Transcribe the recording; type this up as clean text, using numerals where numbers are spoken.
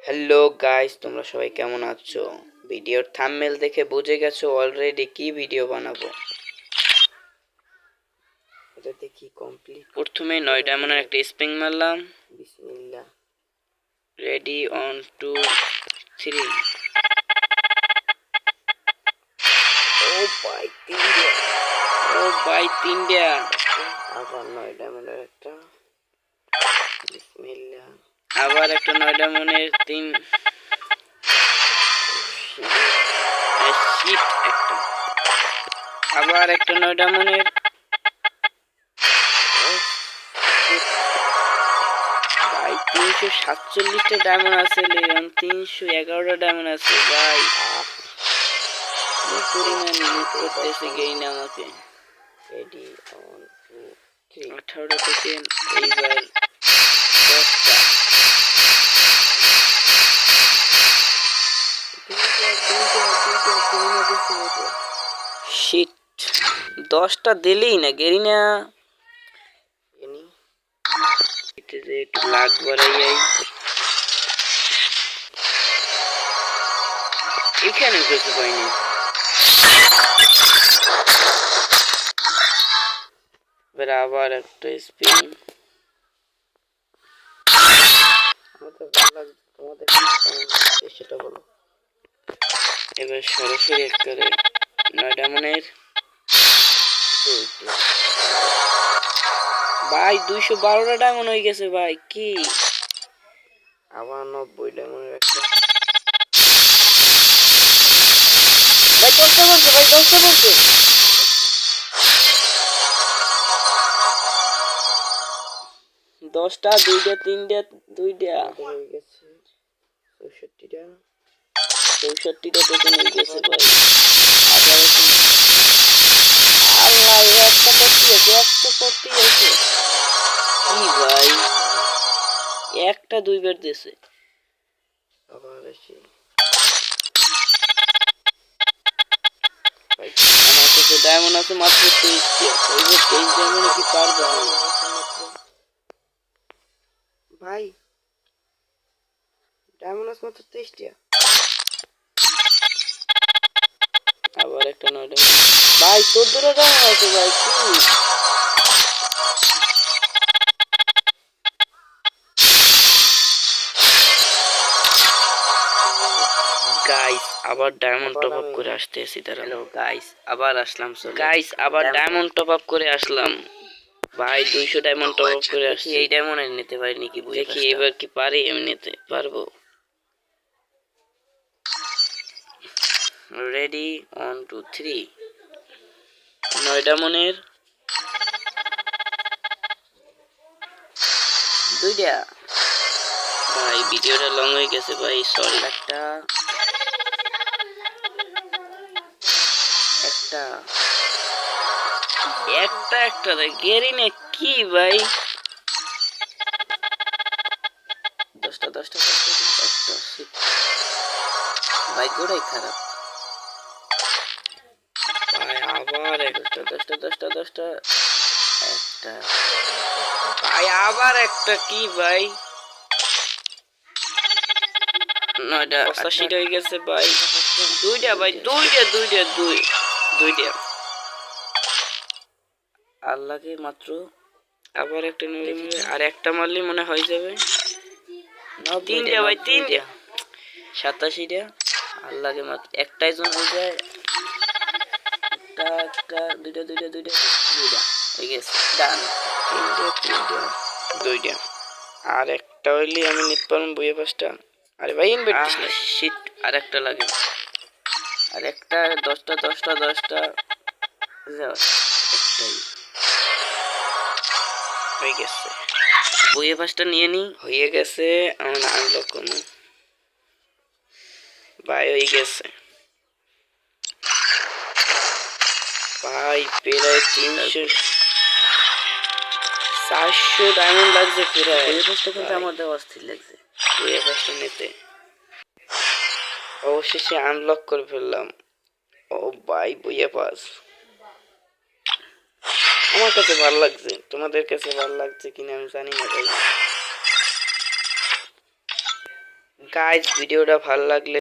Hello guys, তোমরা সবাই কেমন আছো? ভিডিওর থাম্বনেল দেখে বুঝে গেছো অলরেডি কি ভিডিও বানাবো। এটা দেখি কমপ্লিট। প্রথমে 9 ডায়মন্ডের একটা স্প্রিং মারলাম। বিসমিল্লাহ। Ready on 2 3। ও ভাই তিনটা। আবার 9 ডায়মন্ডের একটা। বিসমিল্লাহ। আবার একটা 9 ডায়মন্ডের 3। শিট একটা। আবার একটা 9 ডায়মন্ডের। ভাই 347টা ডায়মন্ড আছে, লেন 311টা ডায়মন্ড আছে ভাই। কি পরিমাণ লুট করতেছে গেইন আমাকে। Ready on 2 3। 18টা থেকে এইবার 10টা। শিট 10টা দিলেই না গেরিনা। একটু লাগ বাড়াই যাই। এখানে কিছু পাইনি। এবার আবার একটা স্পিন। তোমাদের সেটা বলো। এবার সরাসরি করে 9 ডায়মন্ডের। ভাই 212টা ডায়মন্ড হয়ে গেছে ভাই। কি আবার 90 ডায়মন্ডের একটা। ভাই 10টা পড়ছে, ভাই 10টা পড়ছে। 10টা 2টা 3টা 2টা হয়ে গেছে। 64টা 64টা থেকে হয়ে গেছে ভাই। আবার আল্লাহ একটা করতে আছে কি ভাই। একটা দুইবার দিয়েছে। আবার আসি ভাই। আমার কাছে ডায়মন্ড আছে মাত্র 23টা। ওই যে 23 ডায়মন্ডে কি পারবো আমি? ভাই ডায়মন্ড আছে মাত্র 23টা। আবার একটা 9 ডায়মন্ড। ভাই 14টা ডায়মন্ড আছে ভাই। কি গাইস আবার ডায়মন্ড টপ আপ করে আসতেছি। হ্যালো গাইস, আবার আসলাম। গাইস আবার ডায়মন্ড টপ আপ করে আসলাম ভাই। 200 ডায়মন্ড টপ আপ করে আসছি। এই ডায়মন্ড নিতে পারি নাকি দেখি এবার কি পারি আমি নিতে পারবো। Ready on 2 3। 9 ডায়মন্ডের 2টা। ভাই ভিডিওটা লং হয়ে গেছে ভাই, সরি। একটা একটা গেরি না কি ভাই। 10টা একটা ভাই গোড়াই খারাপ ভাই। আবার একটা 10টা একটা ভাই। আবার একটা কি ভাই। 9টা 80টা হয়ে গেছে ভাই। 2টা ভাই 2টা আল্লাহকে মাত্র। আবার একটা নিলে আর একটা মারলে মনে হয়ে যাবে। 3টা ভাই 3টা 87টা। আল্লাহকে মাত্র একটাই জন হয়ে যায়। একটা 2টা হয়ে গেছে। ডান। 2টা আর একটা হইলে আমি নিতে পারবো বইয়ে 5টা। আরে ভাই ইনভাইট দিস না। শিট আর একটা লাগে। আর একটা 10টা একটাই হয়ে গেছে। বইয়ে 5টা নিয়ে নি। হয়ে গেছে। আমার আনলক করবো ভাই। হয়ে গেছে ভাই। প্রায় 400 ডায়মন্ড লাগছে প্রায়। বইয়ে 5টা কিন্তু আমার দেওয়া অস্থির লাগছে। বইয়ে 5টা নিতে অবশেষে আনলক করে ফেললাম। ও ভাই বইয়ে 5 আমার কাছে ভালো লাগছে। তোমাদের কাছে ভালো লাগছে কিনা আমি জানি না ভাই। গাইস ভিডিওটা ভালো লাগলে